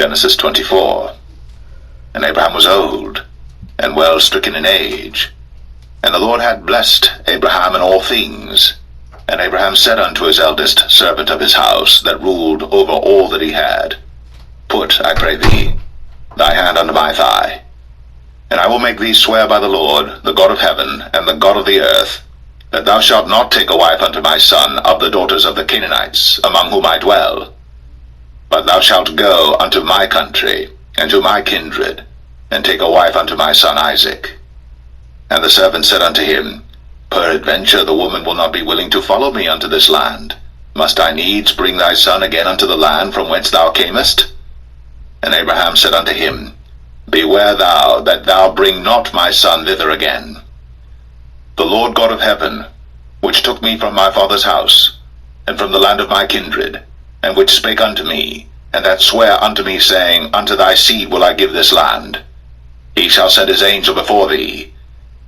Genesis 24. And Abraham was old, and well stricken in age. And the Lord had blessed Abraham in all things. And Abraham said unto his eldest servant of his house, that ruled over all that he had, Put, I pray thee, thy hand under my thigh, and I will make thee swear by the Lord, the God of heaven, and the God of the earth, that thou shalt not take a wife unto my son of the daughters of the Canaanites, among whom I dwell, but thou shalt go unto my country, and to my kindred, and take a wife unto my son Isaac. And the servant said unto him, Peradventure the woman will not be willing to follow me unto this land. Must I needs bring thy son again unto the land from whence thou camest? And Abraham said unto him, Beware thou that thou bring not my son thither again. The Lord God of heaven, which took me from my father's house, and from the land of my kindred, and which spake unto me, and that sware unto me, saying, Unto thy seed will I give this land, he shall send his angel before thee,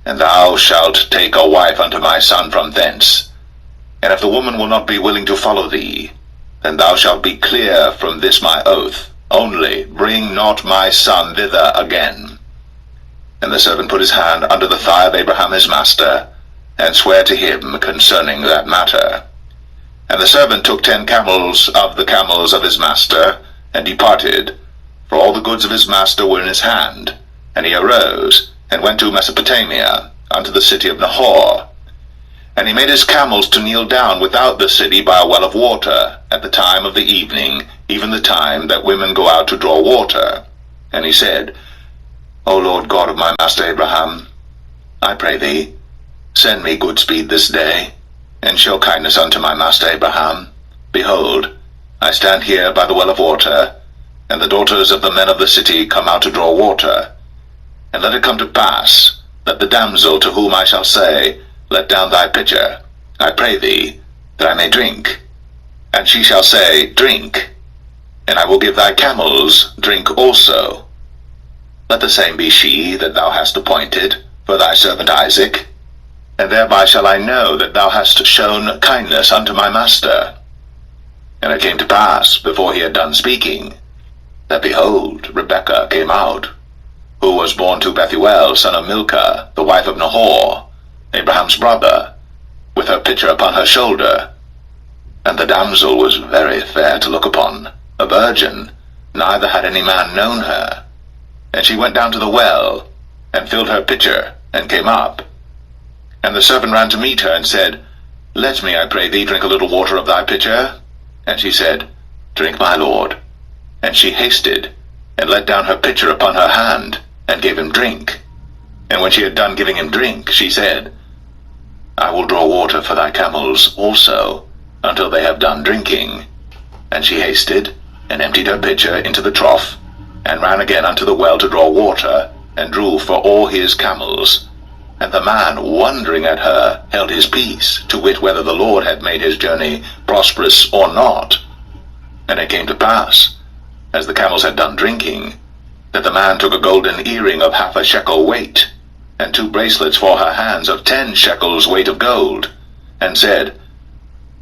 and thou shalt take a wife unto my son from thence. And if the woman will not be willing to follow thee, then thou shalt be clear from this my oath, only bring not my son thither again. And the servant put his hand under the thigh of Abraham his master, and sware to him concerning that matter. And the servant took 10 camels of the camels of his master, and departed, for all the goods of his master were in his hand. And he arose, and went to Mesopotamia, unto the city of Nahor. And he made his camels to kneel down without the city by a well of water, at the time of the evening, even the time that women go out to draw water. And he said, O Lord God of my master Abraham, I pray thee, send me good speed this day, and show kindness unto my master Abraham. Behold, I stand here by the well of water, and the daughters of the men of the city come out to draw water. And let it come to pass, that the damsel to whom I shall say, Let down thy pitcher, I pray thee, that I may drink. And she shall say, Drink, and I will give thy camels drink also. Let the same be she that thou hast appointed for thy servant Isaac, and thereby shall I know that thou hast shown kindness unto my master. And it came to pass, before he had done speaking, that behold, Rebekah came out, who was born to Bethuel, son of Milcah, the wife of Nahor, Abraham's brother, with her pitcher upon her shoulder. And the damsel was very fair to look upon, a virgin, neither had any man known her. And she went down to the well, and filled her pitcher, and came up. And the servant ran to meet her, and said, Let me, I pray thee, drink a little water of thy pitcher. And she said, Drink, my lord. And she hasted, and let down her pitcher upon her hand, and gave him drink. And when she had done giving him drink, she said, I will draw water for thy camels also, until they have done drinking. And she hasted, and emptied her pitcher into the trough, and ran again unto the well to draw water, and drew for all his camels. And the man, wondering at her, held his peace, to wit whether the Lord had made his journey prosperous or not. And it came to pass, as the camels had done drinking, that the man took a golden earring of 1/2 shekel weight, and 2 bracelets for her hands of 10 shekels weight of gold, and said,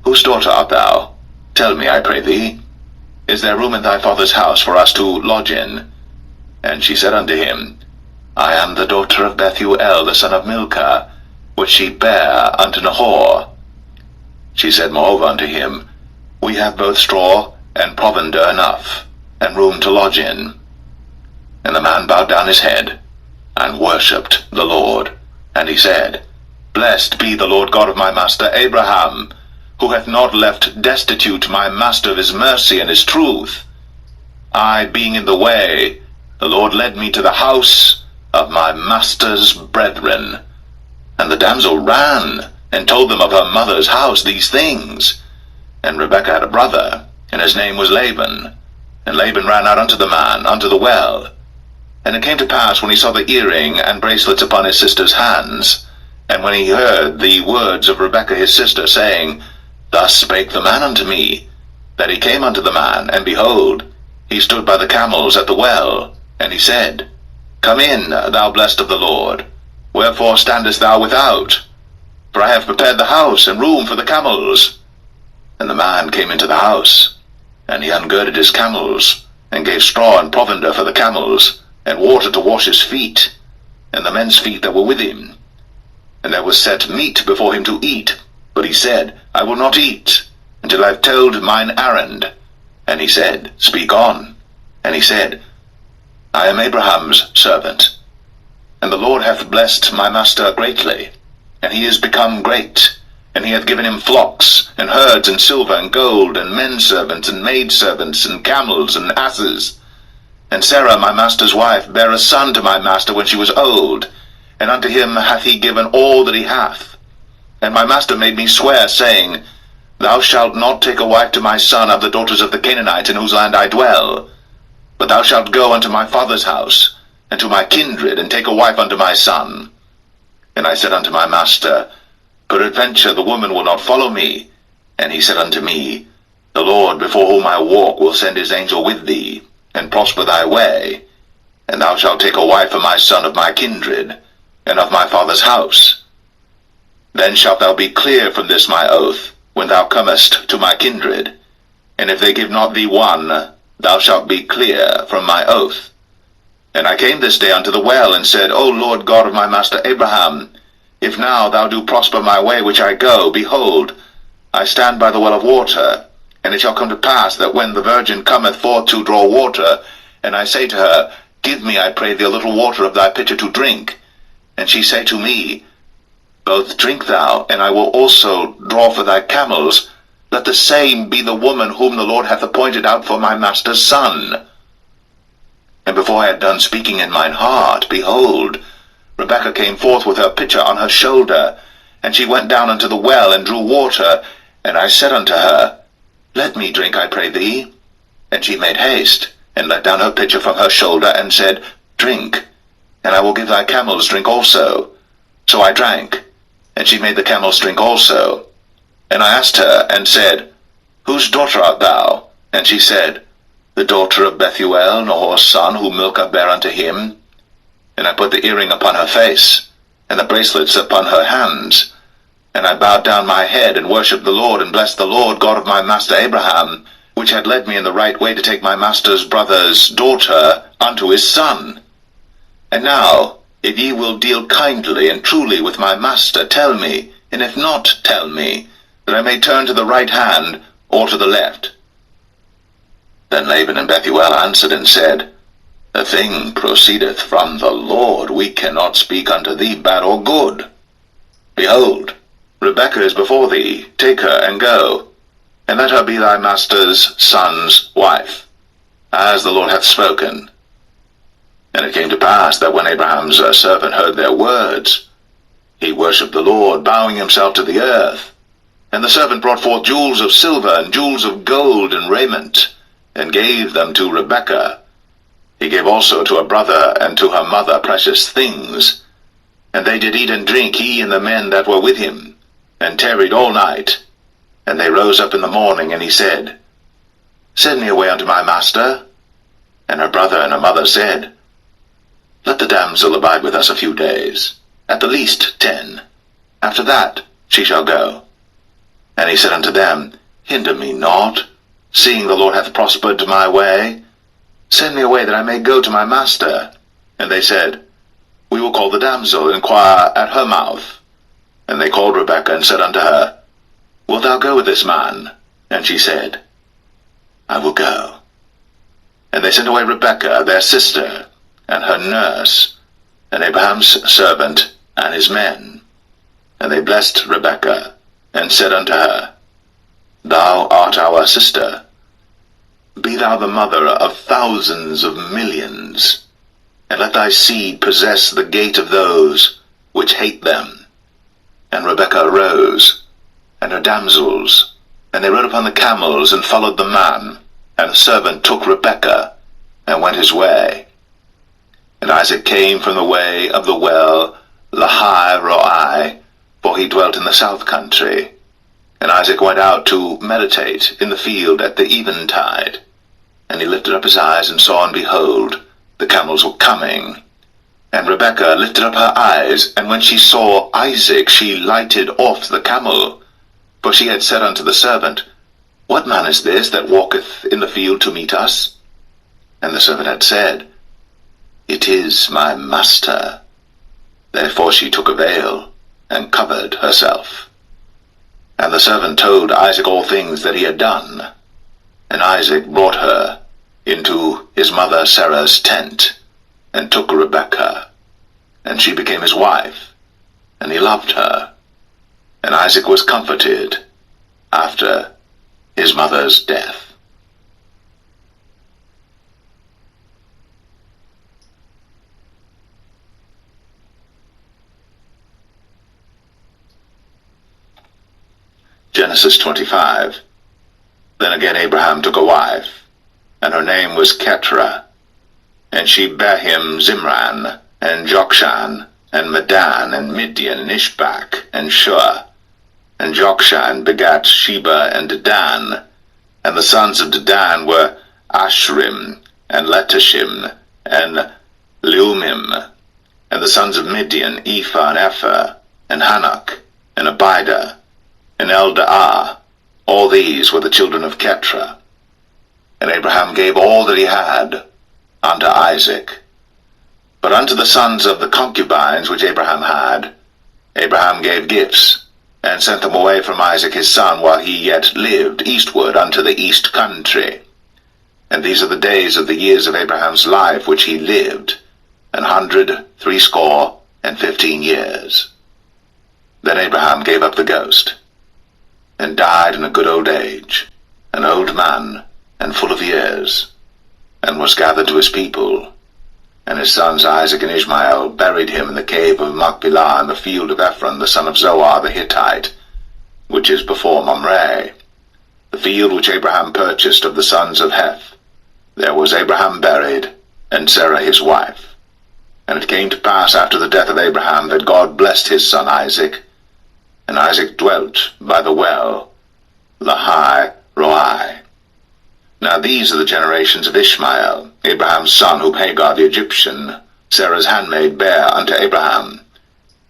Whose daughter art thou? Tell me, I pray thee. Is there room in thy father's house for us to lodge in? And she said unto him, I am the daughter of Bethuel, the son of Milcah, which she bare unto Nahor. She said moreover unto him, We have both straw and provender enough, and room to lodge in. And the man bowed down his head, and worshipped the Lord. And he said, Blessed be the Lord God of my master Abraham, who hath not left destitute my master of his mercy and his truth. I being in the way, the Lord led me to the house of my master's brethren. And the damsel ran, and told them of her mother's house these things. And Rebekah had a brother, and his name was Laban. And Laban ran out unto the man, unto the well. And it came to pass, when he saw the earring and bracelets upon his sister's hands, and when he heard the words of Rebekah his sister, saying, Thus spake the man unto me, that he came unto the man, and behold, he stood by the camels at the well. And he said, Come in, thou blessed of the Lord. Wherefore standest thou without? For I have prepared the house and room for the camels. And the man came into the house, and he ungirded his camels, and gave straw and provender for the camels, and water to wash his feet, and the men's feet that were with him. And there was set meat before him to eat, but he said, I will not eat, until I have told mine errand. And he said, Speak on. And he said, I am Abraham's servant, and the Lord hath blessed my master greatly, and he is become great, and he hath given him flocks, and herds, and silver, and gold, and men servants, and maid servants, and camels, and asses. And Sarah my master's wife bare a son to my master when she was old, and unto him hath he given all that he hath. And my master made me swear, saying, Thou shalt not take a wife to my son of the daughters of the Canaanites in whose land I dwell, but thou shalt go unto my father's house, and to my kindred, and take a wife unto my son. And I said unto my master, Peradventure the woman will not follow me. And he said unto me, The Lord before whom I walk will send his angel with thee, and prosper thy way. And thou shalt take a wife for my son of my kindred, and of my father's house. Then shalt thou be clear from this my oath, when thou comest to my kindred. And if they give not thee one, thou shalt be clear from my oath. And I came this day unto the well, and said, O Lord God of my master Abraham, if now thou do prosper my way which I go, behold, I stand by the well of water. And it shall come to pass that when the virgin cometh forth to draw water, and I say to her, Give me, I pray thee, a little water of thy pitcher to drink, and she say to me, Both drink thou, and I will also draw for thy camels, let the same be the woman whom the Lord hath appointed out for my master's son. And before I had done speaking in mine heart, behold, Rebekah came forth with her pitcher on her shoulder, and she went down unto the well, and drew water. And I said unto her, Let me drink, I pray thee. And she made haste, and let down her pitcher from her shoulder, and said, Drink, and I will give thy camels drink also. So I drank, and she made the camels drink also. And I asked her, and said, Whose daughter art thou? And she said, The daughter of Bethuel, Nahor's son, whom Milcah bare unto him. And I put the earring upon her face, and the bracelets upon her hands. And I bowed down my head, and worshipped the Lord, and blessed the Lord God of my master Abraham, which had led me in the right way to take my master's brother's daughter unto his son. And now, if ye will deal kindly and truly with my master, tell me, and if not, tell me, that I may turn to the right hand, or to the left. Then Laban and Bethuel answered and said, The thing proceedeth from the Lord. We cannot speak unto thee bad or good. Behold, Rebekah is before thee. Take her, and go, and let her be thy master's son's wife, as the Lord hath spoken. And it came to pass that when Abraham's servant heard their words, he worshipped the Lord, bowing himself to the earth. And the servant brought forth jewels of silver, and jewels of gold, and raiment, and gave them to Rebekah. He gave also to her brother and to her mother precious things. And they did eat and drink, he and the men that were with him, and tarried all night. And they rose up in the morning, and he said, Send me away unto my master. And her brother and her mother said, Let the damsel abide with us a few days, at the least 10. After that she shall go. And he said unto them, Hinder me not, seeing the Lord hath prospered my way. Send me away that I may go to my master. And they said, We will call the damsel, and inquire at her mouth. And they called Rebekah, and said unto her, Wilt thou go with this man? And she said, I will go. And they sent away Rebekah, their sister, and her nurse, and Abraham's servant, and his men. And they blessed Rebekah, and said unto her, Thou art our sister. Be thou the mother of thousands of millions, and let thy seed possess the gate of those which hate them. And Rebekah arose, and her damsels, and they rode upon the camels, and followed the man. And the servant took Rebekah, and went his way. And Isaac came from the way of the well Lahai-roi, for he dwelt in the south country. And Isaac went out to meditate in the field at the eventide. And he lifted up his eyes, and saw, and behold, the camels were coming. And Rebekah lifted up her eyes, and when she saw Isaac, she lighted off the camel. For she had said unto the servant, What man is this that walketh in the field to meet us? And the servant had said, It is my master. Therefore she took a veil, and covered herself. And the servant told Isaac all things that he had done. And Isaac brought her into his mother Sarah's tent, and took Rebekah, and she became his wife, and he loved her. And Isaac was comforted after his mother's death. Genesis 25. Then again Abraham took a wife, and her name was Keturah, and she bare him Zimran, and Jokshan, and Medan, and Midian, and Ishbak, and Shua. And Jokshan begat Sheba and Dedan, and the sons of Dedan were Ashrim, and Letashim, and Leumim. And the sons of Midian, Ephah, and Epher, and Hanok, and Abidah, and Eldaah. All these were the children of Keturah. And Abraham gave all that he had unto Isaac. But unto the sons of the concubines which Abraham had, Abraham gave gifts, and sent them away from Isaac his son while he yet lived eastward unto the east country. And these are the days of the years of Abraham's life which he lived, 160 years. Then Abraham gave up the ghost, and died in a good old age, an old man, and full of years, and was gathered to his people. And his sons Isaac and Ishmael buried him in the cave of Machpelah in the field of Ephron the son of Zoar the Hittite, which is before Mamre, the field which Abraham purchased of the sons of Heth. There was Abraham buried, and Sarah his wife. And it came to pass after the death of Abraham that God blessed his son Isaac, and Isaac dwelt by the well, Lahai Roi. Now these are the generations of Ishmael, Abraham's son, whom Hagar the Egyptian, Sarah's handmaid, bare unto Abraham.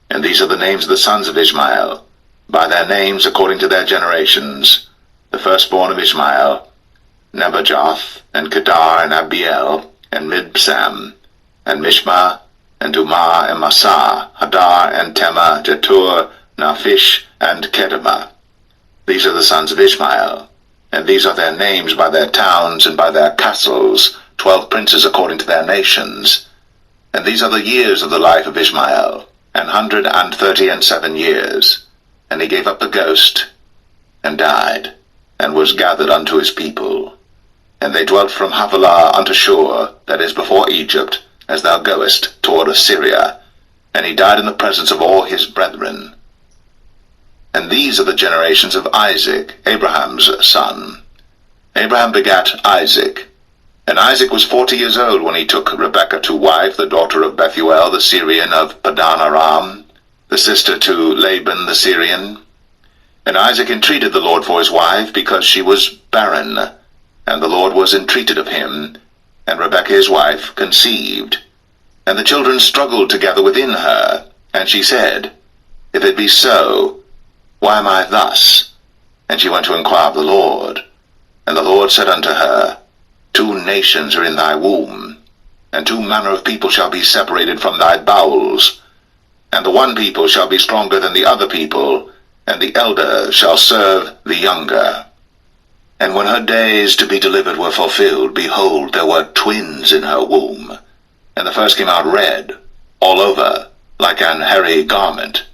And these are the names of the sons of Ishmael, by their names according to their generations. The firstborn of Ishmael, Nebajoth, and Kedar, and Abiel, and Mibsam, and Mishma, and Dumah, and Massa, Hadar, and Tema, Jetur, Naphish, and Kedemah. These are the sons of Ishmael, and these are their names by their towns and by their castles, 12 princes according to their nations. And these are the years of the life of Ishmael, 137 years. And he gave up the ghost, and died, and was gathered unto his people. And they dwelt from Havilah unto Shur, that is before Egypt, as thou goest toward Assyria. And he died in the presence of all his brethren. And these are the generations of Isaac, Abraham's son. Abraham begat Isaac. And Isaac was 40 years old when he took Rebekah to wife, the daughter of Bethuel the Syrian of Padan Aram, the sister to Laban the Syrian. And Isaac entreated the Lord for his wife, because she was barren. And the Lord was entreated of him, and Rebekah his wife conceived. And the children struggled together within her. And she said, If it be so, why am I thus? And she went to inquire of the Lord. And the Lord said unto her, 2 nations are in thy womb, and 2 manner of people shall be separated from thy bowels. And the one people shall be stronger than the other people, and the elder shall serve the younger. And when her days to be delivered were fulfilled, behold, there were twins in her womb. And the first came out red, all over, like an hairy garment.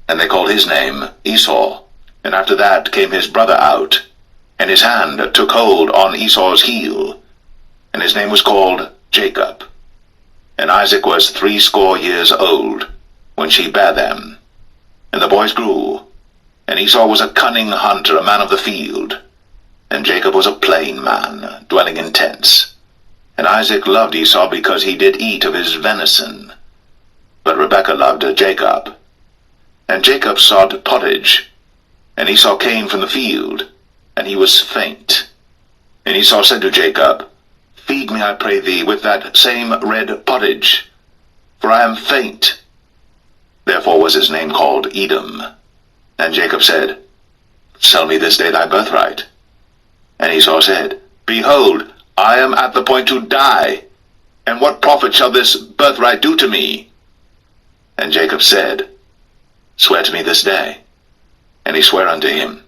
And they called his name Esau. And after that came his brother out, and his hand took hold on Esau's heel, and his name was called Jacob. And Isaac was 80 years old when she bare them. And the boys grew, and Esau was a cunning hunter, a man of the field, and Jacob was a plain man, dwelling in tents. And Isaac loved Esau because he did eat of his venison, but Rebekah loved Jacob. And Jacob sought pottage, and Esau came from the field, and he was faint. And Esau said to Jacob, Feed me, I pray thee, with that same red pottage, for I am faint. Therefore was his name called Edom. And Jacob said, Sell me this day thy birthright. And Esau said, Behold, I am at the point to die, and what profit shall this birthright do to me? And Jacob said, Swear to me this day. And he sware unto him,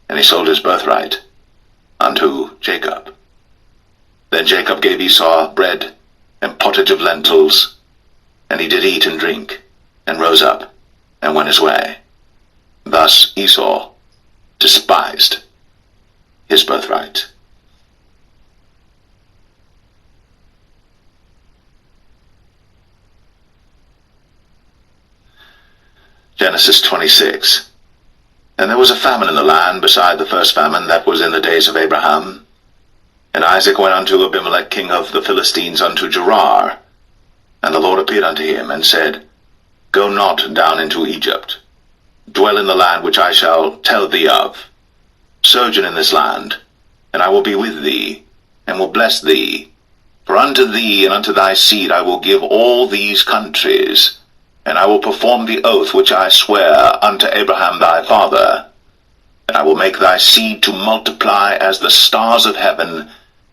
and he sold his birthright unto Jacob. Then Jacob gave Esau bread and pottage of lentils, and he did eat and drink, and rose up, and went his way. Thus Esau despised his birthright. Genesis 26. And there was a famine in the land beside the first famine that was in the days of Abraham. And Isaac went unto Abimelech king of the Philistines unto Gerar. And the Lord appeared unto him, and said, Go not down into Egypt. Dwell in the land which I shall tell thee of. Sojourn in this land, and I will be with thee, and will bless thee. For unto thee and unto thy seed I will give all these countries, and I will perform the oath which I swear unto Abraham thy father. And I will make thy seed to multiply as the stars of heaven,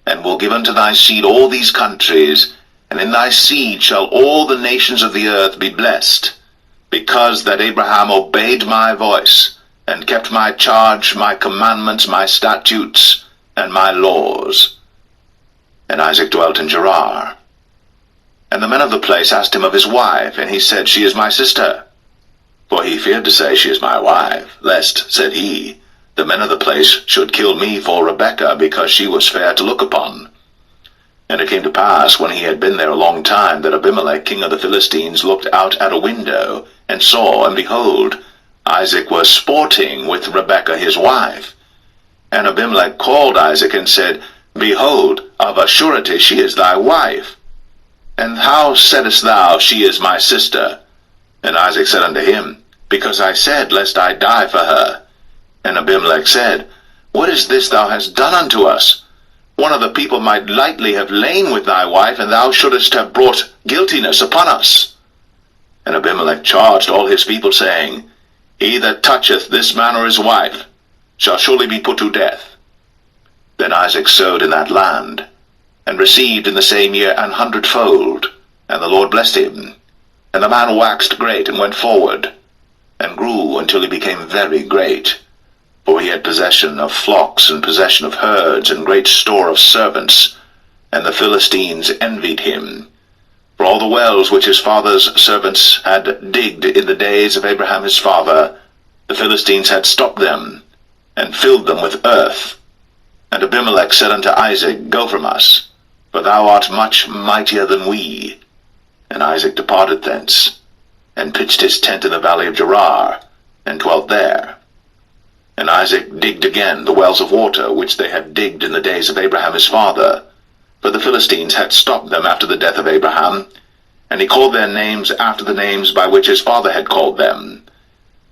and will give unto thy seed all these countries, and in thy seed shall all the nations of the earth be blessed, because that Abraham obeyed my voice, and kept my charge, my commandments, my statutes, and my laws. And Isaac dwelt in Gerar. And the men of the place asked him of his wife, and he said, She is my sister. For he feared to say, She is my wife, lest, said he, the men of the place should kill me for Rebekah, because she was fair to look upon. And it came to pass, when he had been there a long time, that Abimelech king of the Philistines looked out at a window, and saw, and behold, Isaac was sporting with Rebekah his wife. And Abimelech called Isaac, and said, Behold, of a surety she is thy wife. And how saidst thou, She is my sister? And Isaac said unto him, Because I said, Lest I die for her. And Abimelech said, What is this thou hast done unto us? One of the people might lightly have lain with thy wife, and thou shouldest have brought guiltiness upon us. And Abimelech charged all his people, saying, He that toucheth this man or his wife shall surely be put to death. Then Isaac sowed in that land, and received in the same year 100-fold, and the Lord blessed him. And the man waxed great, and went forward, and grew until he became very great. For he had possession of flocks, and possession of herds, and great store of servants. And the Philistines envied him. For all the wells which his father's servants had digged in the days of Abraham his father, the Philistines had stopped them, and filled them with earth. And Abimelech said unto Isaac, Go from us, for thou art much mightier than we. And Isaac departed thence, and pitched his tent in the valley of Gerar, and dwelt there. And Isaac digged again the wells of water, which they had digged in the days of Abraham his father. For the Philistines had stopped them after the death of Abraham, and he called their names after the names by which his father had called them.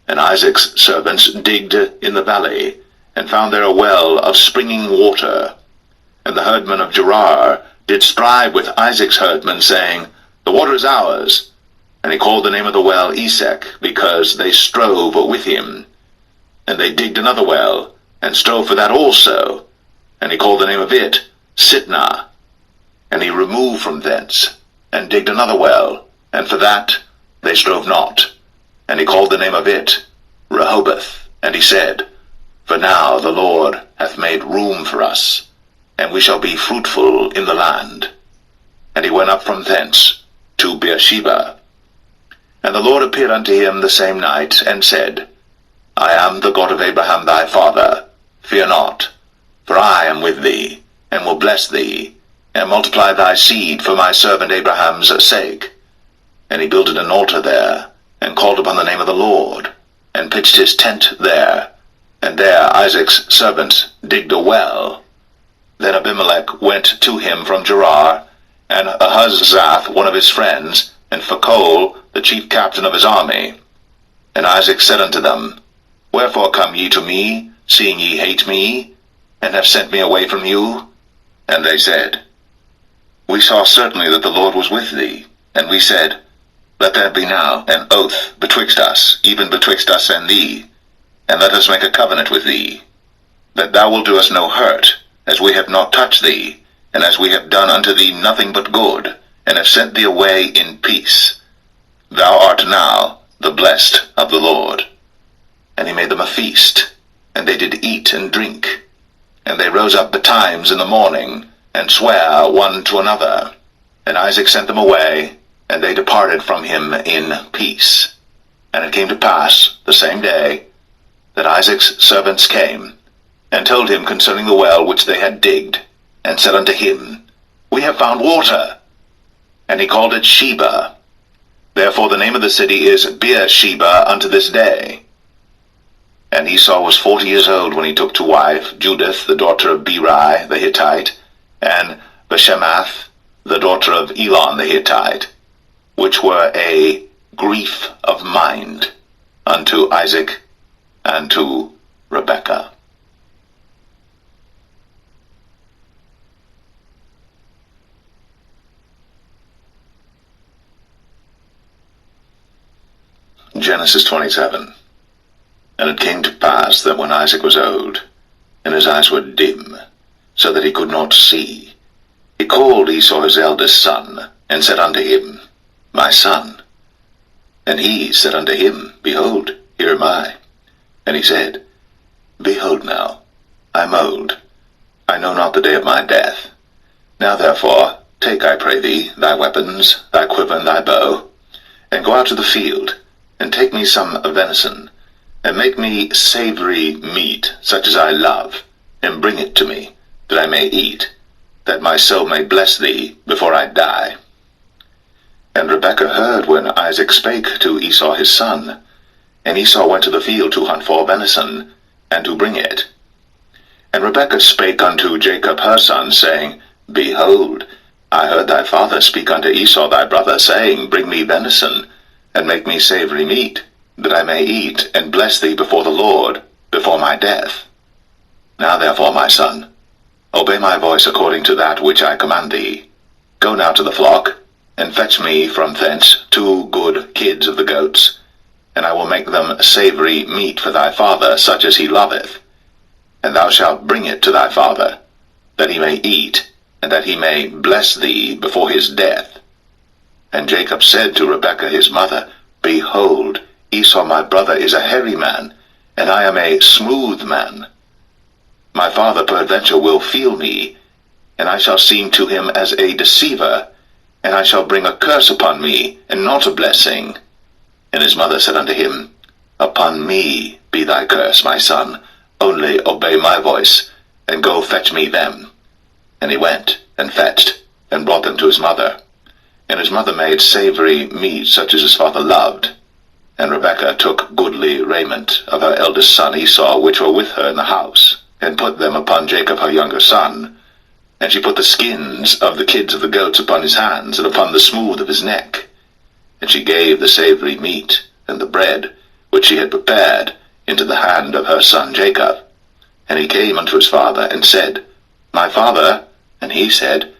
And Isaac's servants digged in the valley, and found there a well of springing water. And the herdmen of Gerar did strive with Isaac's herdmen, saying, The water is ours. And he called the name of the well Esek, because they strove with him. And they digged another well, and strove for that also. And he called the name of it Sitnah. And he removed from thence, and digged another well, and for that they strove not. And he called the name of it Rehoboth. And he said, For now the Lord hath made room for us, and we shall be fruitful in the land. And he went up from thence to Beersheba. And the Lord appeared unto him the same night, and said, I am the God of Abraham thy father. Fear not, for I am with thee, and will bless thee, and multiply thy seed for my servant Abraham's sake. And he builded an altar there, and called upon the name of the Lord, and pitched his tent there. And there Isaac's servants digged a well. Then Abimelech went to him from Gerar, and Ahuzzath one of his friends, and Phicol the chief captain of his army. And Isaac said unto them, Wherefore come ye to me, seeing ye hate me, and have sent me away from you? And they said, We saw certainly that the Lord was with thee. And we said, Let there be now an oath betwixt us, even betwixt us and thee, and let us make a covenant with thee, that thou wilt do us no hurt, as we have not touched thee, and as we have done unto thee nothing but good, and have sent thee away in peace, thou art now the blessed of the Lord. And he made them a feast, and they did eat and drink. And they rose up betimes in the morning, and sware one to another. And Isaac sent them away, and they departed from him in peace. And it came to pass the same day that Isaac's servants came, and told him concerning the well which they had digged, and said unto him, We have found water. And he called it Sheba. Therefore the name of the city is Beersheba unto this day. And Esau was 40 years old when he took to wife Judith, the daughter of Beri the Hittite, and Bashemath, the daughter of Elon the Hittite, which were a grief of mind unto Isaac and to Rebekah. Genesis 27. And it came to pass that when Isaac was old, and his eyes were dim, so that he could not see, he called Esau his eldest son, and said unto him, My son. And he said unto him, Behold, here am I. And he said, Behold now, I am old, I know not the day of my death. Now therefore, take, I pray thee, thy weapons, thy quiver, and thy bow, and go out to the field, and take me some venison, and make me savory meat, such as I love, and bring it to me, that I may eat, that my soul may bless thee before I die. And Rebekah heard when Isaac spake to Esau his son, and Esau went to the field to hunt for venison, and to bring it. And Rebekah spake unto Jacob her son, saying, Behold, I heard thy father speak unto Esau thy brother, saying, Bring me venison, and make me savory meat, that I may eat, and bless thee before the Lord, before my death. Now therefore, my son, obey my voice according to that which I command thee. Go now to the flock, and fetch me from thence 2 good kids of the goats, and I will make them savory meat for thy father, such as he loveth. And thou shalt bring it to thy father, that he may eat, and that he may bless thee before his death. And Jacob said to Rebekah his mother, Behold, Esau my brother is a hairy man, and I am a smooth man. My father peradventure will feel me, and I shall seem to him as a deceiver, and I shall bring a curse upon me, and not a blessing. And his mother said unto him, Upon me be thy curse, my son, only obey my voice, and go fetch me them. And he went, and fetched, and brought them to his mother. And his mother made savory meat such as his father loved. And Rebekah took goodly raiment of her eldest son Esau, which were with her in the house, and put them upon Jacob her younger son. And she put the skins of the kids of the goats upon his hands, and upon the smooth of his neck. And she gave the savory meat, and the bread, which she had prepared, into the hand of her son Jacob. And he came unto his father, and said, My father. And he said,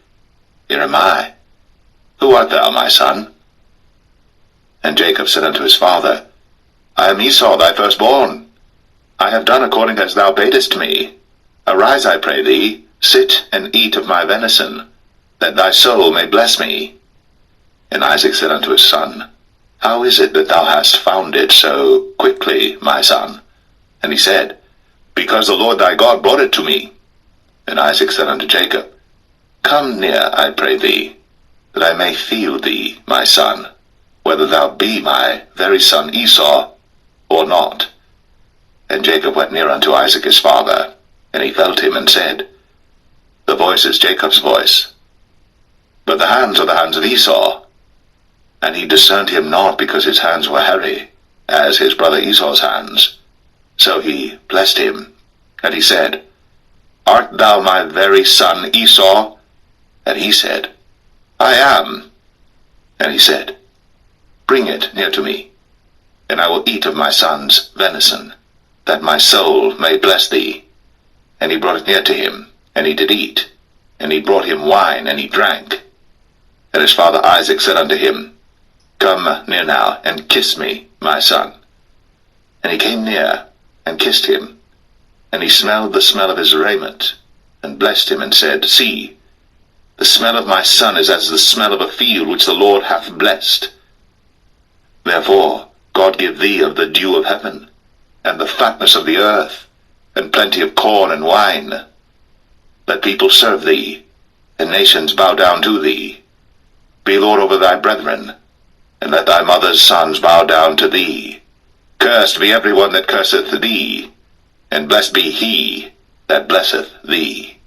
Here am I. Who art thou, my son? And Jacob said unto his father, I am Esau thy firstborn. I have done according as thou badest me. Arise, I pray thee, sit and eat of my venison, that thy soul may bless me. And Isaac said unto his son, How is it that thou hast found it so quickly, my son? And he said, Because the Lord thy God brought it to me. And Isaac said unto Jacob, Come near, I pray thee, that I may feel thee, my son, whether thou be my very son Esau, or not. And Jacob went near unto Isaac his father, and he felt him, and said, The voice is Jacob's voice, but the hands are the hands of Esau. And he discerned him not, because his hands were hairy, as his brother Esau's hands. So he blessed him, and he said, Art thou my very son Esau? And he said, I am. And he said, Bring it near to me, and I will eat of my son's venison, that my soul may bless thee. And he brought it near to him, and he did eat. And he brought him wine, and he drank. And his father Isaac said unto him, Come near now, and kiss me, my son. And he came near, and kissed him. And he smelled the smell of his raiment, and blessed him, and said, See, The smell of my son is as the smell of a field which the Lord hath blessed. Therefore God give thee of the dew of heaven, and the fatness of the earth, and plenty of corn and wine. Let people serve thee, and nations bow down to thee. Be Lord over thy brethren, and let thy mother's sons bow down to thee. Cursed be every one that curseth thee, and blessed be he that blesseth thee.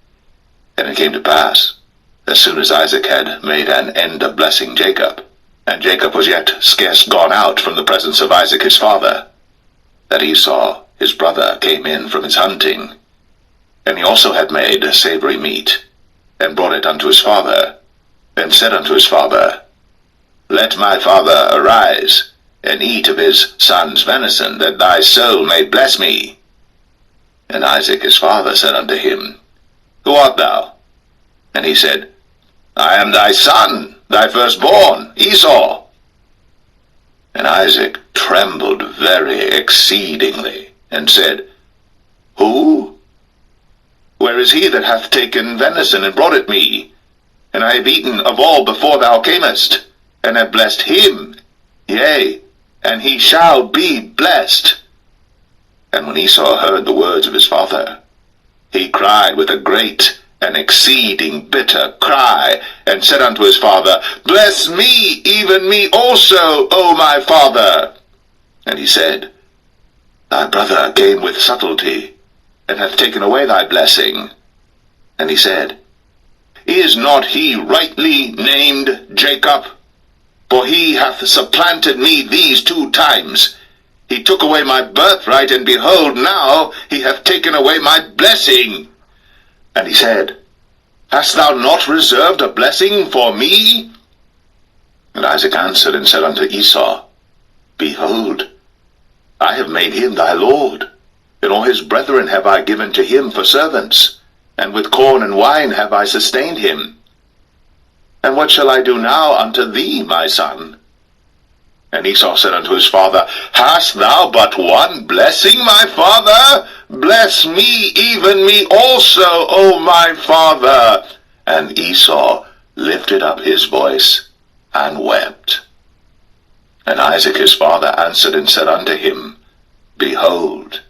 And it came to pass, as soon as Isaac had made an end of blessing Jacob, and Jacob was yet scarce gone out from the presence of Isaac his father, that Esau his brother came in from his hunting. And he also had made savory meat, and brought it unto his father, and said unto his father, Let my father arise, and eat of his son's venison, that thy soul may bless me. And Isaac his father said unto him, Who art thou? And he said, I am thy son, thy firstborn, Esau. And Isaac trembled very exceedingly, and said, Who? Where is he that hath taken venison and brought it me? And I have eaten of all before thou camest, and have blessed him, yea, and he shall be blessed. And when Esau heard the words of his father, he cried with a great and exceeding bitter cry, and said unto his father, Bless me, even me also, O my father. And he said, Thy brother came with subtlety, and hath taken away thy blessing. And he said, Is not he rightly named Jacob? For he hath supplanted me these 2 times. He took away my birthright, and behold, now he hath taken away my blessing. And he said, Hast thou not reserved a blessing for me? And Isaac answered and said unto Esau, Behold, I have made him thy lord, and all his brethren have I given to him for servants, and with corn and wine have I sustained him. And what shall I do now unto thee, my son? And Esau said unto his father, Hast thou but one blessing, my father? Bless me, even me also, O my father. And Esau lifted up his voice and wept. And Isaac his father answered and said unto him, Behold,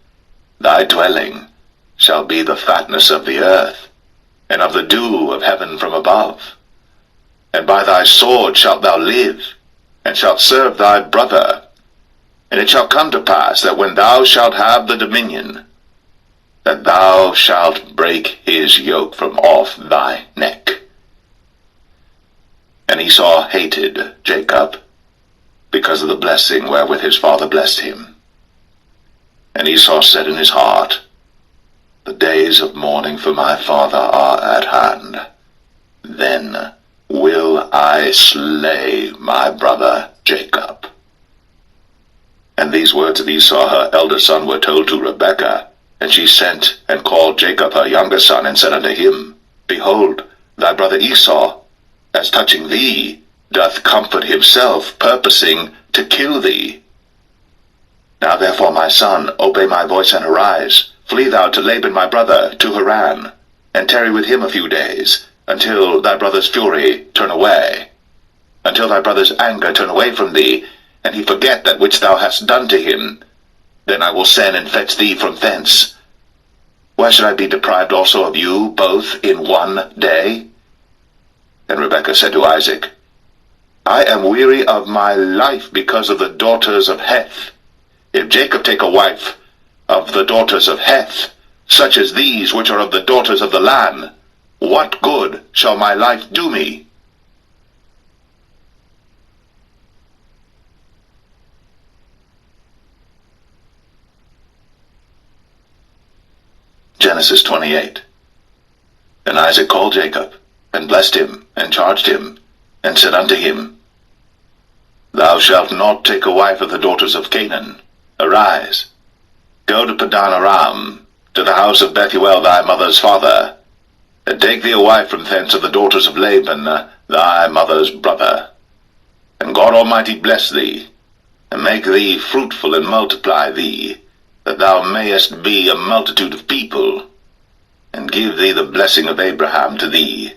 thy dwelling shall be the fatness of the earth, and of the dew of heaven from above. And by thy sword shalt thou live, and shalt serve thy brother. And it shall come to pass that when thou shalt have the dominion, that thou shalt break his yoke from off thy neck. And Esau hated Jacob, because of the blessing wherewith his father blessed him. And Esau said in his heart, The days of mourning for my father are at hand. Then will I slay my brother Jacob. And these words of Esau her elder son were told to Rebekah, and she sent and called Jacob her younger son, and said unto him, Behold, thy brother Esau, as touching thee, doth comfort himself, purposing to kill thee. Now therefore, my son, obey my voice and arise. Flee thou to Laban my brother, to Haran, and tarry with him a few days, until thy brother's fury turn away, until thy brother's anger turn away from thee, and he forget that which thou hast done to him. Then I will send and fetch thee from thence. Why should I be deprived also of you both in one day? And Rebekah said to Isaac, I am weary of my life because of the daughters of Heth. If Jacob take a wife of the daughters of Heth, such as these which are of the daughters of the land, what good shall my life do me? Genesis 28. And Isaac called Jacob, and blessed him, and charged him, and said unto him, Thou shalt not take a wife of the daughters of Canaan. Arise, go to Padan Aram, to the house of Bethuel thy mother's father, and take thee a wife from thence of the daughters of Laban thy mother's brother. And God Almighty bless thee, and make thee fruitful, and multiply thee, that thou mayest be a multitude of people, and give thee the blessing of Abraham to thee,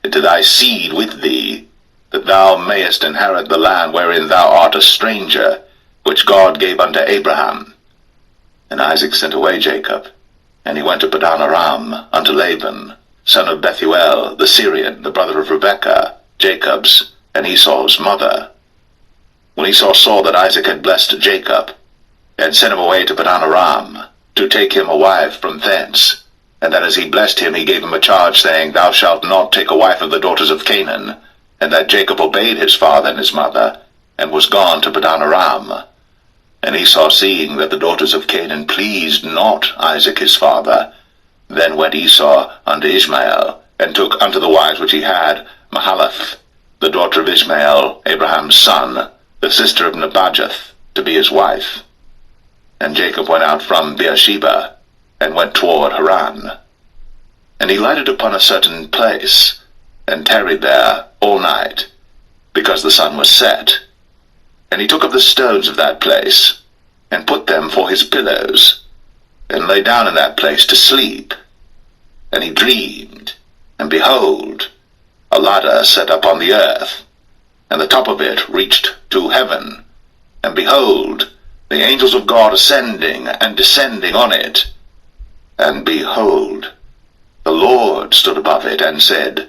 and to thy seed with thee, that thou mayest inherit the land wherein thou art a stranger, which God gave unto Abraham. And Isaac sent away Jacob, and he went to Padan Aram unto Laban, son of Bethuel the Syrian, the brother of Rebekah, Jacob's and Esau's mother. When Esau saw that Isaac had blessed Jacob, and sent him away to Padan Aram, to take him a wife from thence, and that as he blessed him he gave him a charge, saying, Thou shalt not take a wife of the daughters of Canaan, and that Jacob obeyed his father and his mother, and was gone to Padan Aram. And Esau, seeing that the daughters of Canaan pleased not Isaac his father, then went Esau unto Ishmael, and took unto the wives which he had Mahalath, the daughter of Ishmael, Abraham's son, the sister of Nebajoth, to be his wife. And Jacob went out from Beersheba, and went toward Haran. And he lighted upon a certain place, and tarried there all night, because the sun was set. And he took of the stones of that place, and put them for his pillows, and lay down in that place to sleep. And he dreamed, and behold, a ladder set up on the earth, and the top of it reached to heaven. And behold, the angels of God ascending and descending on it. And behold, the Lord stood above it, and said,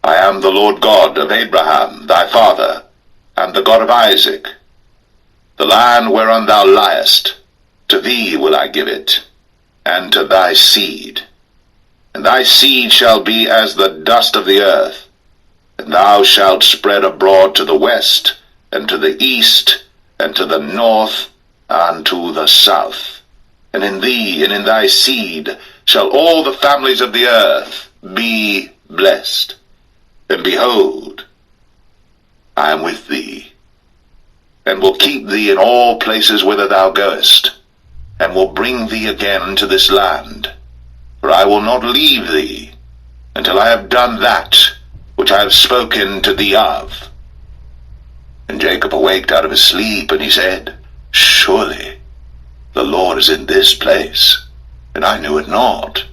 I am the Lord God of Abraham thy father, and the God of Isaac. The land whereon thou liest, to thee will I give it, and to thy seed. And thy seed shall be as the dust of the earth, and thou shalt spread abroad to the west, and to the east, and to the north, and to the south. And in thee and in thy seed shall all the families of the earth be blessed. And behold, I am with thee, and will keep thee in all places whither thou goest, and will bring thee again to this land. For I will not leave thee until I have done that which I have spoken to thee of. And Jacob awaked out of his sleep, and he said, Surely the Lord is in this place, and I knew it not.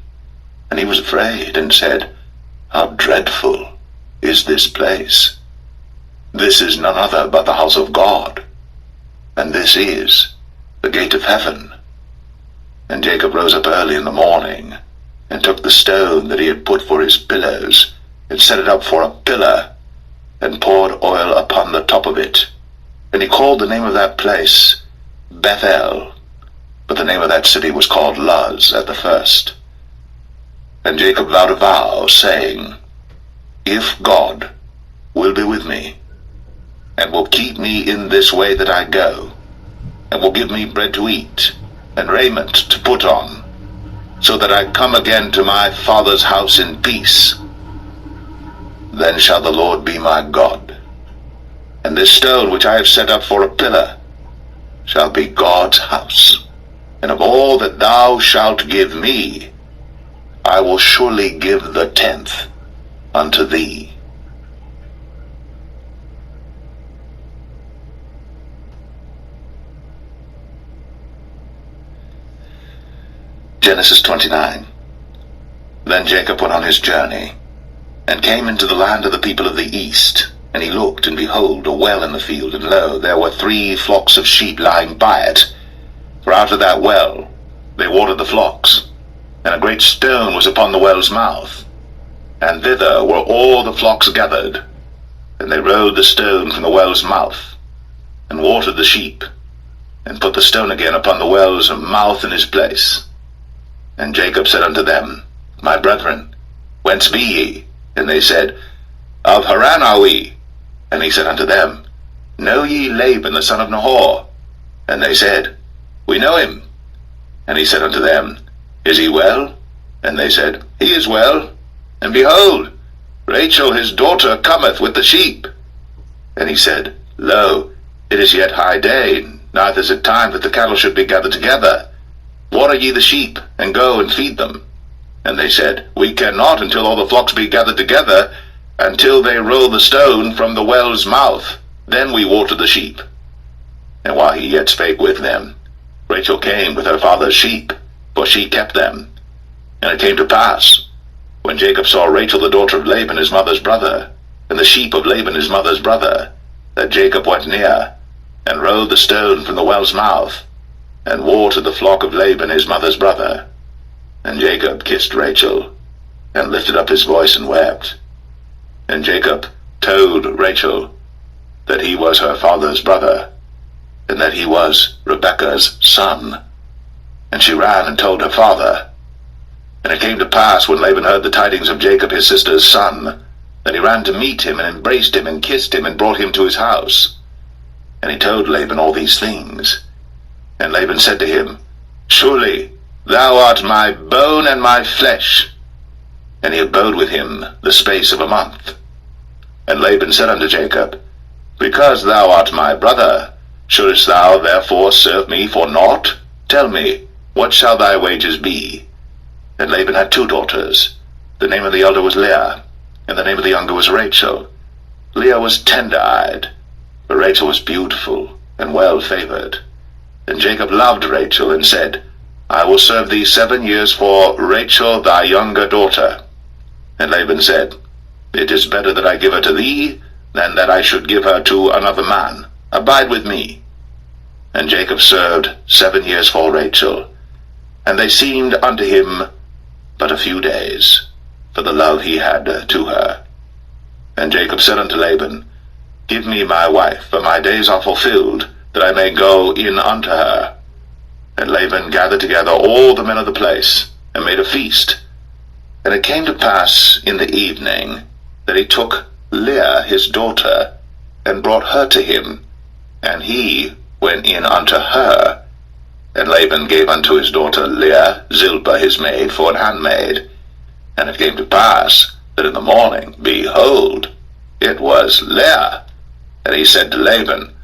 And he was afraid, and said, How dreadful is this place! This is none other but the house of God, and this is the gate of heaven. And Jacob rose up early in the morning, and took the stone that he had put for his pillows, and set it up for a pillar, and poured oil upon the top of it. And he called the name of that place Bethel, but the name of that city was called Luz at the first. And Jacob vowed a vow, saying, If God will be with me, and will keep me in this way that I go, and will give me bread to eat, and raiment to put on, so that I come again to my father's house in peace, then shall the Lord be my God, and this stone which I have set up for a pillar shall be God's house. And of all that thou shalt give me, I will surely give the 10th unto thee. Genesis 29. Then Jacob went on his journey, and came into the land of the people of the east. And he looked, and behold, a well in the field, and lo, there were 3 flocks of sheep lying by it. For out of that well they watered the flocks, and a great stone was upon the well's mouth. And thither were all the flocks gathered. And they rolled the stone from the well's mouth, and watered the sheep, and put the stone again upon the well's mouth in his place. And Jacob said unto them, My brethren, whence be ye? And they said, Of Haran are we. And he said unto them, Know ye Laban the son of Nahor? And they said, We know him. And he said unto them, Is he well? And they said, He is well. And behold, Rachel his daughter cometh with the sheep. And he said, Lo, it is yet high day, neither is it time that the cattle should be gathered together. Water ye the sheep, and go and feed them. And they said, We cannot until all the flocks be gathered together, until they roll the stone from the well's mouth. Then we water the sheep. And while he yet spake with them, Rachel came with her father's sheep, for she kept them. And it came to pass, when Jacob saw Rachel the daughter of Laban his mother's brother, and the sheep of Laban his mother's brother, that Jacob went near, and rolled the stone from the well's mouth, and watered the flock of Laban his mother's brother. And Jacob kissed Rachel, and lifted up his voice and wept. And Jacob told Rachel that he was her father's brother, and that he was Rebekah's son. And she ran and told her father. And it came to pass, when Laban heard the tidings of Jacob his sister's son, that he ran to meet him, and embraced him, and kissed him, and brought him to his house. And he told Laban all these things. And Laban said to him, Surely thou art my bone and my flesh. And he abode with him the space of a month. And Laban said unto Jacob, Because thou art my brother, shouldest thou therefore serve me for naught? Tell me, what shall thy wages be? And Laban had 2 daughters. The name of the elder was Leah, and the name of the younger was Rachel. Leah was tender-eyed, but Rachel was beautiful and well-favored. And Jacob loved Rachel, and said, I will serve thee 7 years for Rachel thy younger daughter. And Laban said, It is better that I give her to thee, than that I should give her to another man. Abide with me. And Jacob served 7 years for Rachel, and they seemed unto him but a few days, for the love he had to her. And Jacob said unto Laban, Give me my wife, for my days are fulfilled, that I may go in unto her. And Laban gathered together all the men of the place, and made a feast. And it came to pass in the evening, that he took Leah his daughter, and brought her to him, and he went in unto her. And Laban gave unto his daughter Leah Zilpah his maid for an handmaid. And it came to pass, that in the morning, behold, it was Leah. And he said to Laban,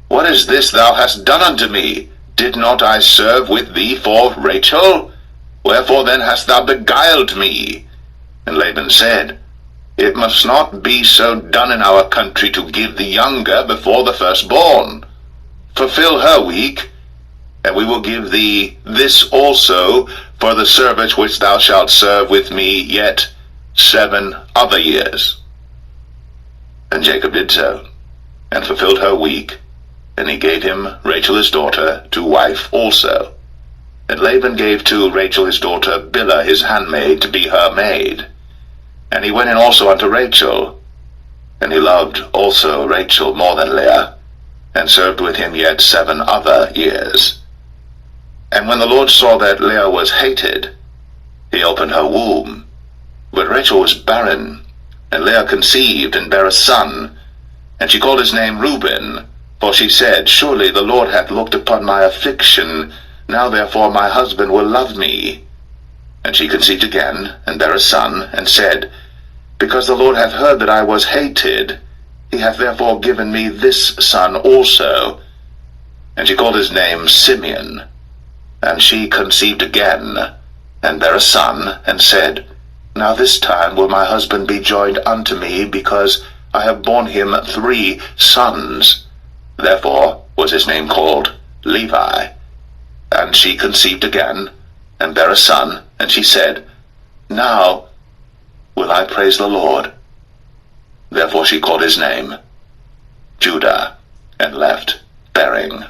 What is this thou hast done unto me? Did not I serve with thee for Rachel? Wherefore then hast thou beguiled me? And Laban said, It must not be so done in our country, to give the younger before the firstborn. Fulfill her week, and we will give thee this also for the service which thou shalt serve with me yet 7 other years. And Jacob did so, and fulfilled her week, and he gave him Rachel his daughter to wife also. And Laban gave to Rachel his daughter Bilhah his handmaid to be her maid. And he went in also unto Rachel, and he loved also Rachel more than Leah, and served with him yet 7 other years. And when the Lord saw that Leah was hated, he opened her womb. But Rachel was barren, and Leah conceived, and bare a son. And she called his name Reuben, for she said, Surely the Lord hath looked upon my affliction, now therefore my husband will love me. And she conceived again, and bare a son, and said, Because the Lord hath heard that I was hated, he hath therefore given me this son also. And she called his name Simeon. And she conceived again, and bare a son, and said, Now this time will my husband be joined unto me, because I have borne him 3 sons. Therefore was his name called Levi. And she conceived again, and bare a son, and she said, Now will I praise the Lord. Therefore she called his name Judah, and left bearing.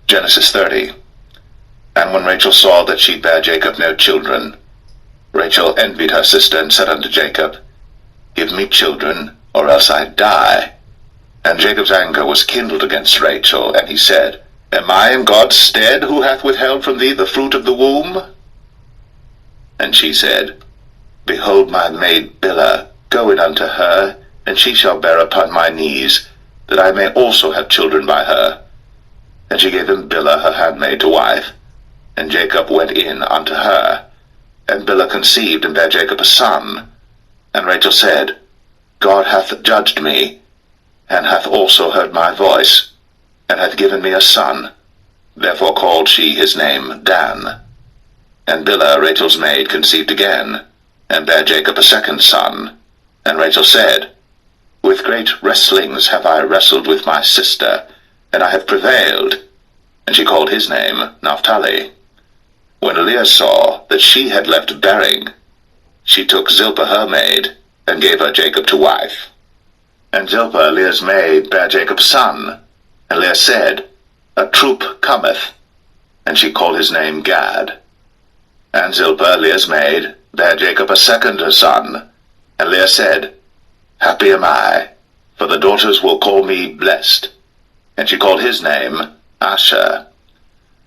Genesis 30. And when Rachel saw that she bare Jacob no children, Rachel envied her sister, and said unto Jacob, Give me children, or else I die. And Jacob's anger was kindled against Rachel, and he said, Am I in God's stead, who hath withheld from thee the fruit of the womb? And she said, Behold my maid Bilhah, go in unto her, and she shall bear upon my knees, that I may also have children by her. And she gave him Bilhah her handmaid to wife, and Jacob went in unto her. And Bilhah conceived, and bare Jacob a son. And Rachel said, God hath judged me, and hath also heard my voice, and hath given me a son. Therefore called she his name Dan. And Bilhah Rachel's maid conceived again, and bare Jacob a second son. And Rachel said, With great wrestlings have I wrestled with my sister, and I have prevailed. And she called his name Naphtali. When Leah saw that she had left bearing, she took Zilpah her maid, and gave her Jacob to wife. And Zilpah, Leah's maid, bare Jacob a son. And Leah said, A troop cometh. And she called his name Gad. And Zilpah, Leah's maid, bare Jacob a second son. And Leah said, Happy am I, for the daughters will call me blessed. And she called his name Asher.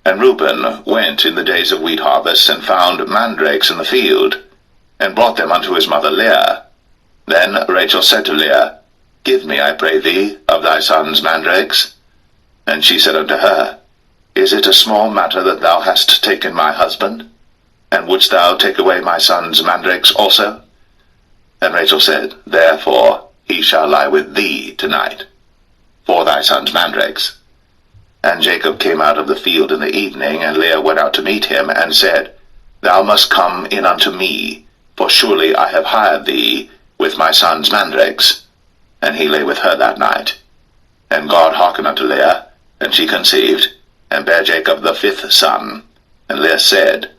And Reuben went in the days of wheat harvest, and found mandrakes in the field, and brought them unto his mother Leah. Then Rachel said to Leah, Give me, I pray thee, of thy son's mandrakes. And she said unto her, Is it a small matter that thou hast taken my husband? And wouldst thou take away my son's mandrakes also? And Rachel said, Therefore he shall lie with thee tonight, for thy son's mandrakes. And Jacob came out of the field in the evening, and Leah went out to meet him, and said, Thou must come in unto me, for surely I have hired thee with my son's mandrakes. And he lay with her that night. And God hearkened unto Leah, and she conceived, and bare Jacob the fifth son. And Leah said,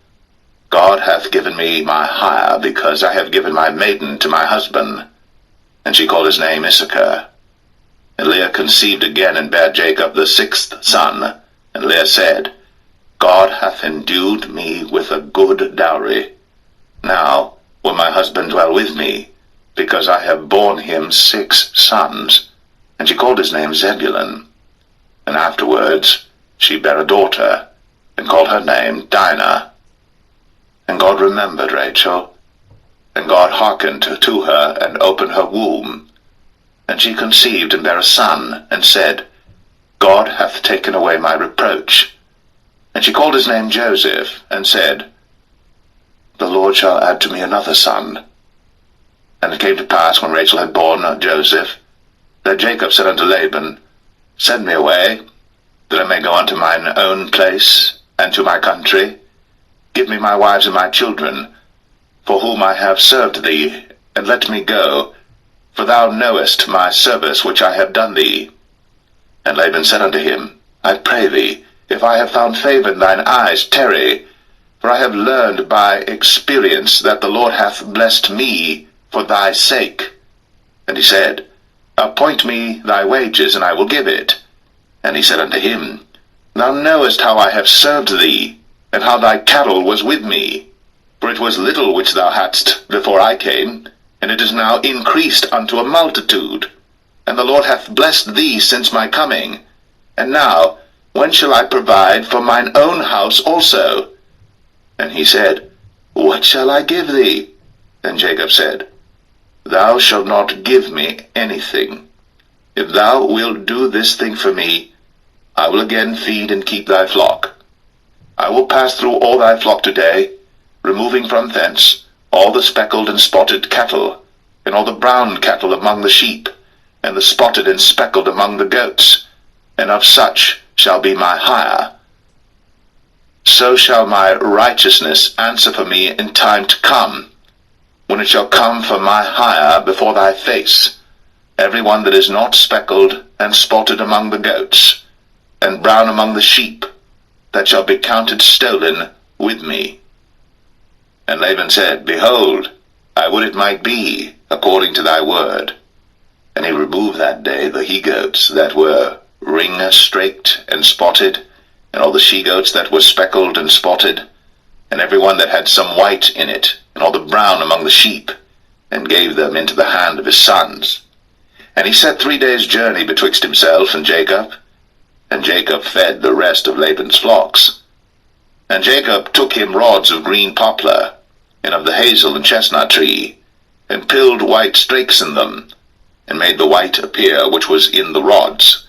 God hath given me my hire, because I have given my maiden to my husband. And she called his name Issachar. And Leah conceived again, and bare Jacob the sixth son. And Leah said, God hath endued me with a good dowry. Now will my husband dwell with me, because I have borne him 6 sons. And she called his name Zebulun. And afterwards she bare a daughter, and called her name Dinah. And God remembered Rachel, and God hearkened to her, and opened her womb. And she conceived, and bare a son, and said, God hath taken away my reproach. And she called his name Joseph, and said, The Lord shall add to me another son. And it came to pass, when Rachel had borne Joseph, that Jacob said unto Laban, Send me away, that I may go unto mine own place, and to my country. Give me my wives and my children, for whom I have served thee, and let me go, for thou knowest my service which I have done thee. And Laban said unto him, I pray thee, if I have found favor in thine eyes, tarry, for I have learned by experience that the Lord hath blessed me for thy sake. And he said, Appoint me thy wages, and I will give it. And he said unto him, Thou knowest how I have served thee, and how thy cattle was with me. For it was little which thou hadst before I came, and it is now increased unto a multitude. And the Lord hath blessed thee since my coming. And now, when shall I provide for mine own house also? And he said, What shall I give thee? And Jacob said, Thou shalt not give me anything. If thou wilt do this thing for me, I will again feed and keep thy flock. I will pass through all thy flock today, removing from thence all the speckled and spotted cattle, and all the brown cattle among the sheep, and the spotted and speckled among the goats, and of such shall be my hire. So shall my righteousness answer for me in time to come, when it shall come for my hire before thy face, every one that is not speckled and spotted among the goats, and brown among the sheep, that shall be counted stolen with me. And Laban said, Behold, I would it might be according to thy word. And he removed that day the he-goats that were ring-straked and spotted, and all the she-goats that were speckled and spotted, and every one that had some white in it, and all the brown among the sheep, and gave them into the hand of his sons. And he set 3 days' journey betwixt himself and Jacob fed the rest of Laban's flocks. And Jacob took him rods of green poplar, and of the hazel and chestnut tree, and pilled white strakes in them, and made the white appear which was in the rods.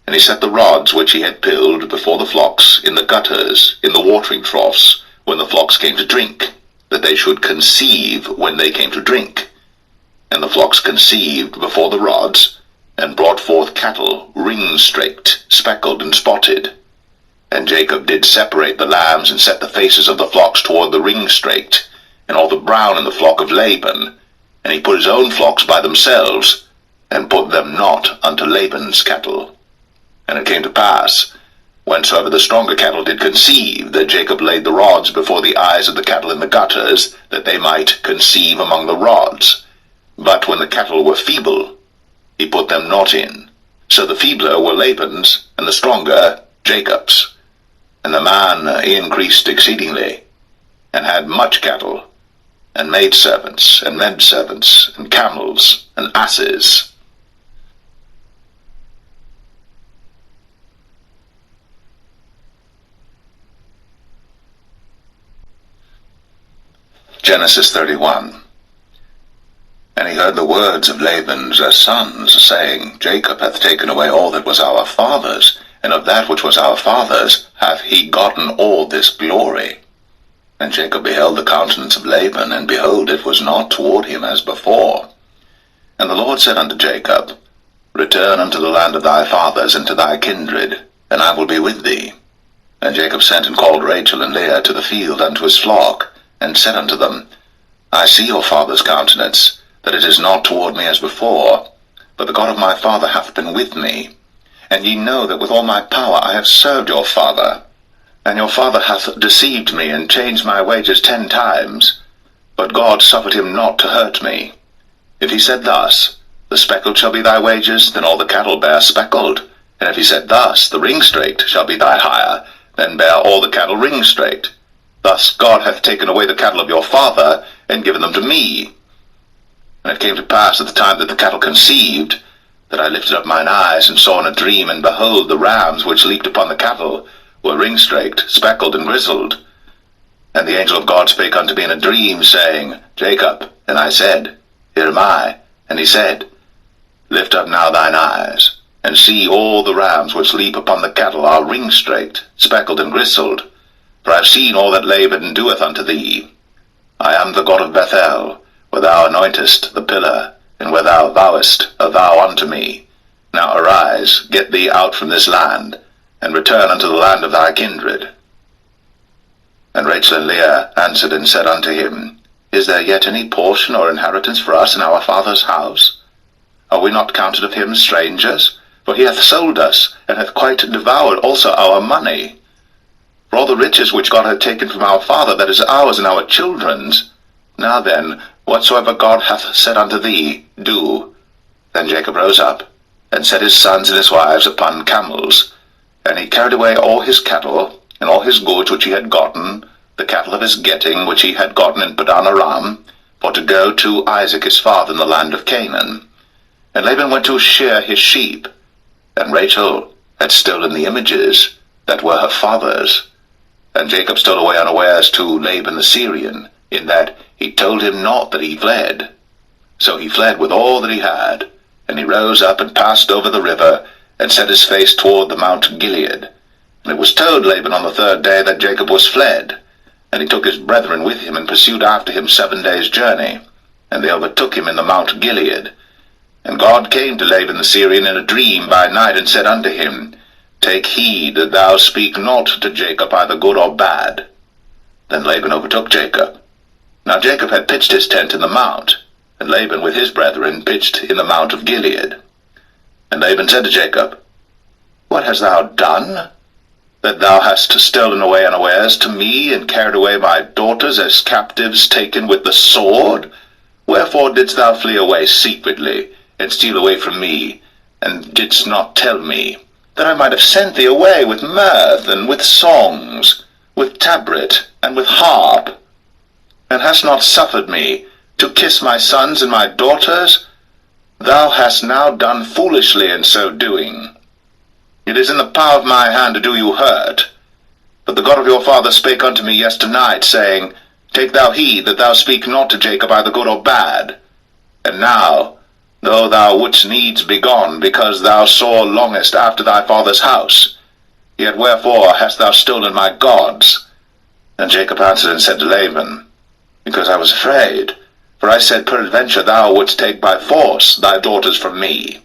And he set the rods which he had pilled before the flocks in the gutters, in the watering troughs, when the flocks came to drink, that they should conceive when they came to drink. And the flocks conceived before the rods, and brought forth cattle, ring-straked, speckled, and spotted. And Jacob did separate the lambs, and set the faces of the flocks toward the ring-straked, and all the brown in the flock of Laban. And he put his own flocks by themselves, and put them not unto Laban's cattle. And it came to pass, whensoever the stronger cattle did conceive, that Jacob laid the rods before the eyes of the cattle in the gutters, that they might conceive among the rods. But when the cattle were feeble, he put them not in. So the feebler were Laban's, and the stronger Jacob's. And the man increased exceedingly, and had much cattle, and maidservants, and menservants, and camels, and asses. Genesis 31. And he heard the words of Laban's sons, saying, Jacob hath taken away all that was our father's, and of that which was our father's hath he gotten all this glory. And Jacob beheld the countenance of Laban, and behold, it was not toward him as before. And the Lord said unto Jacob, Return unto the land of thy fathers, and to thy kindred, and I will be with thee. And Jacob sent and called Rachel and Leah to the field unto his flock, and said unto them, I see your father's countenance, that it is not toward me as before, but the God of my father hath been with me. And ye know that with all my power I have served your father. And your father hath deceived me, and changed my wages 10 times. But God suffered him not to hurt me. If he said thus, The speckled shall be thy wages, then all the cattle bear speckled. And if he said thus, The ringstraked shall be thy hire, then bear all the cattle ringstraked. Thus God hath taken away the cattle of your father, and given them to me. And it came to pass at the time that the cattle conceived, that I lifted up mine eyes, and saw in a dream, and behold, the rams which leaped upon the cattle were ringstraked, speckled, and grizzled. And the angel of God spake unto me in a dream, saying, Jacob. And I said, Here am I. And he said, Lift up now thine eyes, and see all the rams which leap upon the cattle are ringstraked, speckled, and grizzled. For I have seen all that Laban doeth unto thee. I am the God of Bethel, where thou anointest the pillar, and where thou vowest a vow unto me. Now arise, get thee out from this land, and return unto the land of thy kindred. And Rachel and Leah answered and said unto him, Is there yet any portion or inheritance for us in our father's house? Are we not counted of him strangers? For he hath sold us, and hath quite devoured also our money. For all the riches which God hath taken from our father, that is ours and our children's. Now then, whatsoever God hath said unto thee, do. Then Jacob rose up, and set his sons and his wives upon camels. And he carried away all his cattle, and all his goods which he had gotten, the cattle of his getting which he had gotten in Padan Aram, for to go to Isaac his father in the land of Canaan. And Laban went to shear his sheep, and Rachel had stolen the images that were her father's. And Jacob stole away unawares to Laban the Syrian, in that he told him not that he fled. So he fled with all that he had, and he rose up and passed over the river, and set his face toward the Mount Gilead. And it was told Laban on the 3rd day that Jacob was fled. And he took his brethren with him, and pursued after him 7 days' journey. And they overtook him in the Mount Gilead. And God came to Laban the Syrian in a dream by night, and said unto him, Take heed that thou speak not to Jacob either good or bad. Then Laban overtook Jacob. Now Jacob had pitched his tent in the mount, and Laban with his brethren pitched in the Mount of Gilead. And Laban said to Jacob, What hast thou done, that thou hast stolen away unawares to me, and carried away my daughters as captives taken with the sword? Wherefore didst thou flee away secretly, and steal away from me, and didst not tell me, that I might have sent thee away with mirth, and with songs, with tabret, and with harp, and hast not suffered me to kiss my sons and my daughters? Thou hast now done foolishly in so doing. It is in the power of my hand to do you hurt. But the God of your father spake unto me yesternight, saying, Take thou heed that thou speak not to Jacob either good or bad. And now, though thou wouldst needs be gone, because thou sore longest after thy father's house, yet wherefore hast thou stolen my gods? And Jacob answered and said to Laban, Because I was afraid, for I said, Peradventure thou wouldst take by force thy daughters from me.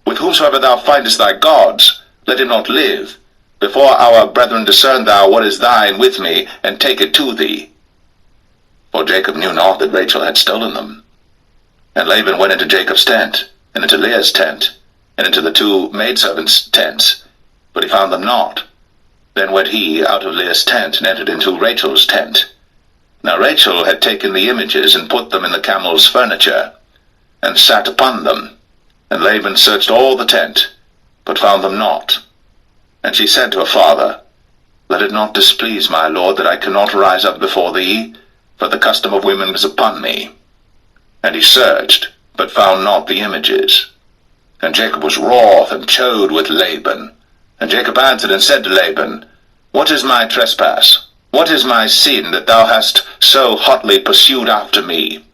With whomsoever thou findest thy gods, let him not live. Before our brethren discern thou what is thine with me, and take it to thee. For Jacob knew not that Rachel had stolen them. And Laban went into Jacob's tent, and into Leah's tent, and into the 2 maidservants' tents, but he found them not. Then went he out of Leah's tent, and entered into Rachel's tent. Now Rachel had taken the images, and put them in the camel's furniture, and sat upon them. And Laban searched all the tent, but found them not. And she said to her father, Let it not displease my lord, that I cannot rise up before thee, for the custom of women was upon me. And he searched, but found not the images. And Jacob was wroth, and chode with Laban. And Jacob answered and said to Laban, What is my trespass? What is my sin, that thou hast so hotly pursued after me?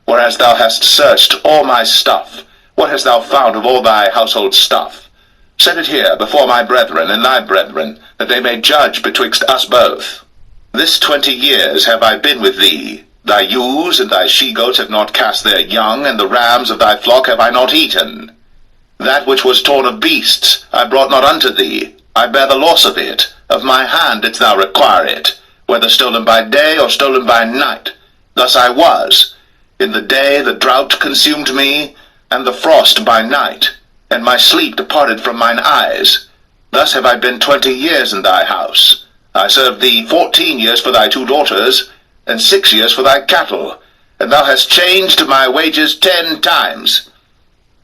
Whereas thou hast searched all my stuff, what hast thou found of all thy household stuff? Set it here before my brethren and thy brethren, that they may judge betwixt us both. This 20 years have I been with thee. Thy ewes and thy she-goats have not cast their young, and the rams of thy flock have I not eaten. That which was torn of beasts I brought not unto thee. I bear the loss of it. Of my hand didst thou require it, whether stolen by day or stolen by night. Thus I was. In the day the drought consumed me, and the frost by night, and my sleep departed from mine eyes. Thus have I been 20 years in thy house. I served thee 14 years for thy 2 daughters, and 6 years for thy cattle, and thou hast changed my wages 10 times.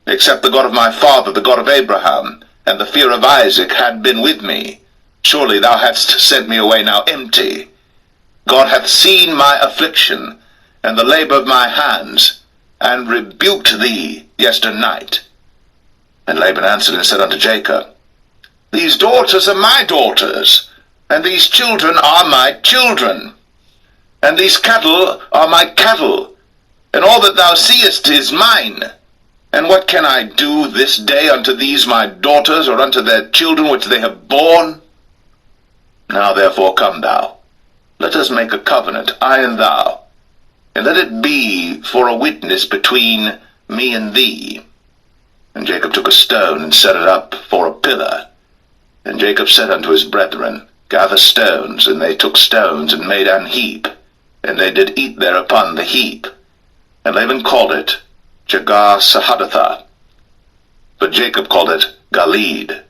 Except the God of my father, the God of Abraham, and the fear of Isaac had been with me, surely thou hadst sent me away now empty. God hath seen my affliction, and the labor of my hands, and rebuked thee yesternight. And Laban answered and said unto Jacob, These daughters are my daughters, and these children are my children, and these cattle are my cattle, and all that thou seest is mine. And what can I do this day unto these my daughters, or unto their children which they have borne? Now therefore come thou, let us make a covenant, I and thou, and let it be for a witness between me and thee. And Jacob took a stone, and set it up for a pillar. And Jacob said unto his brethren, Gather stones. And they took stones, and made an heap, and they did eat thereupon the heap. And Laban called it Jegar-sahadathah, but Jacob called it Galeed.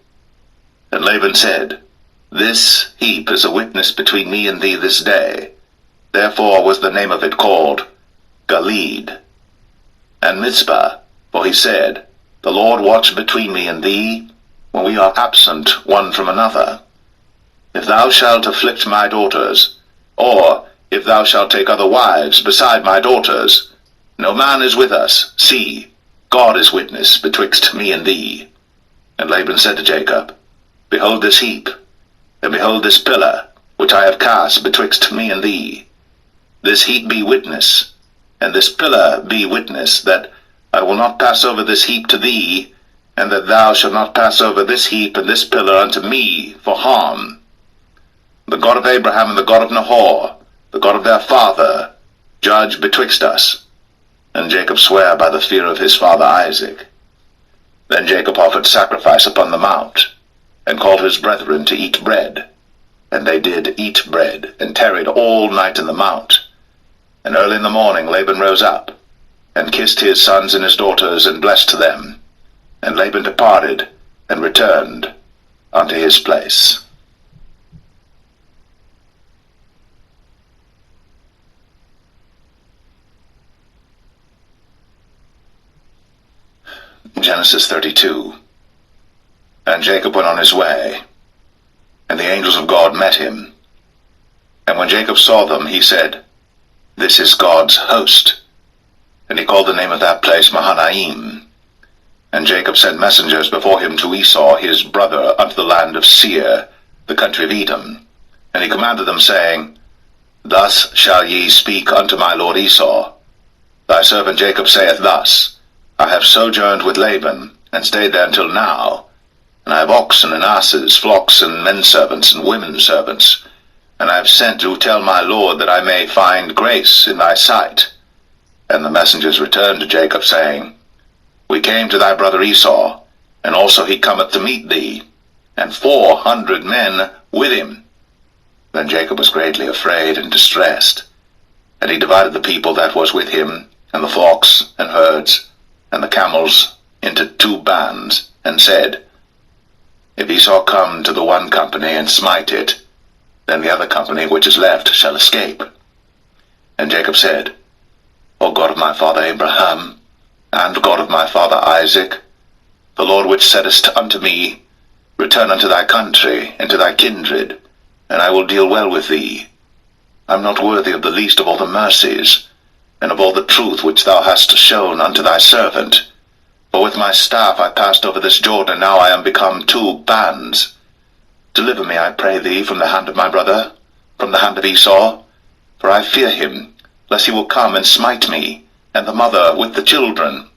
And Laban said, This heap is a witness between me and thee this day. Therefore was the name of it called Galeed. And Mizpah, for he said, The Lord watch between me and thee, when we are absent one from another. If thou shalt afflict my daughters, or if thou shalt take other wives beside my daughters, no man is with us. See, God is witness betwixt me and thee. And Laban said to Jacob, Behold this heap, and behold this pillar, which I have cast betwixt me and thee. This heap be witness, and this pillar be witness, that I will not pass over this heap to thee, and that thou shalt not pass over this heap and this pillar unto me for harm. The God of Abraham and the God of Nahor, the God of their father, judge betwixt us. And Jacob sware by the fear of his father Isaac. Then Jacob offered sacrifice upon the mount, and called his brethren to eat bread. And they did eat bread, and tarried all night in the mount. And early in the morning Laban rose up, and kissed his sons and his daughters, and blessed them. And Laban departed, and returned unto his place. Genesis 32. And Jacob went on his way, and the angels of God met him. And when Jacob saw them, he said, This is God's host. And he called the name of that place Mahanaim. And Jacob sent messengers before him to Esau his brother unto the land of Seir, the country of Edom. And he commanded them, saying, Thus shall ye speak unto my lord Esau. Thy servant Jacob saith thus, I have sojourned with Laban, and stayed there until now. And I have oxen and asses, flocks and men servants and women servants. And I have sent to tell my lord that I may find grace in thy sight. And the messengers returned to Jacob, saying, We came to thy brother Esau, and also he cometh to meet thee, and 400 men with him. Then Jacob was greatly afraid and distressed. And he divided the people that was with him, and the flocks and herds, and the camels into 2 bands, and said, If Esau come to the one company and smite it, then the other company which is left shall escape. And Jacob said, O God of my father Abraham, and God of my father Isaac, the Lord which saidst unto me, Return unto thy country, and to thy kindred, and I will deal well with thee. I am not worthy of the least of all the mercies, and of all the truth which thou hast shown unto thy servant. For with my staff I passed over this Jordan, now I am become 2 bands. Deliver me, I pray thee, from the hand of my brother, from the hand of Esau, for I fear him, lest he will come and smite me, and the mother with the children.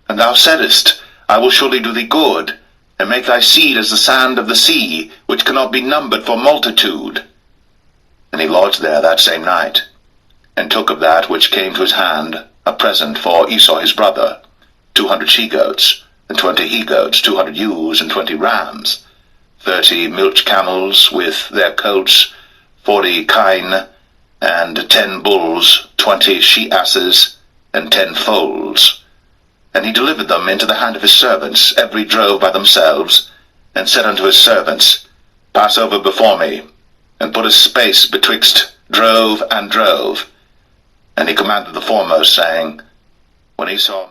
And thou saidst, I will surely do thee good, and make thy seed as the sand of the sea, which cannot be numbered for multitude. And he lodged there that same night, and took of that which came to his hand a present for Esau his brother, 200 she-goats, and 20 he-goats, 200 ewes, and 20 rams, 30 milch camels with their coats, 40 kine, and 10 bulls, 20 she-asses, and 10 foals. And he delivered them into the hand of his servants, every drove by themselves, and said unto his servants, Pass over before me, and put a space betwixt drove and drove. And he commanded the foremost, saying, When Esau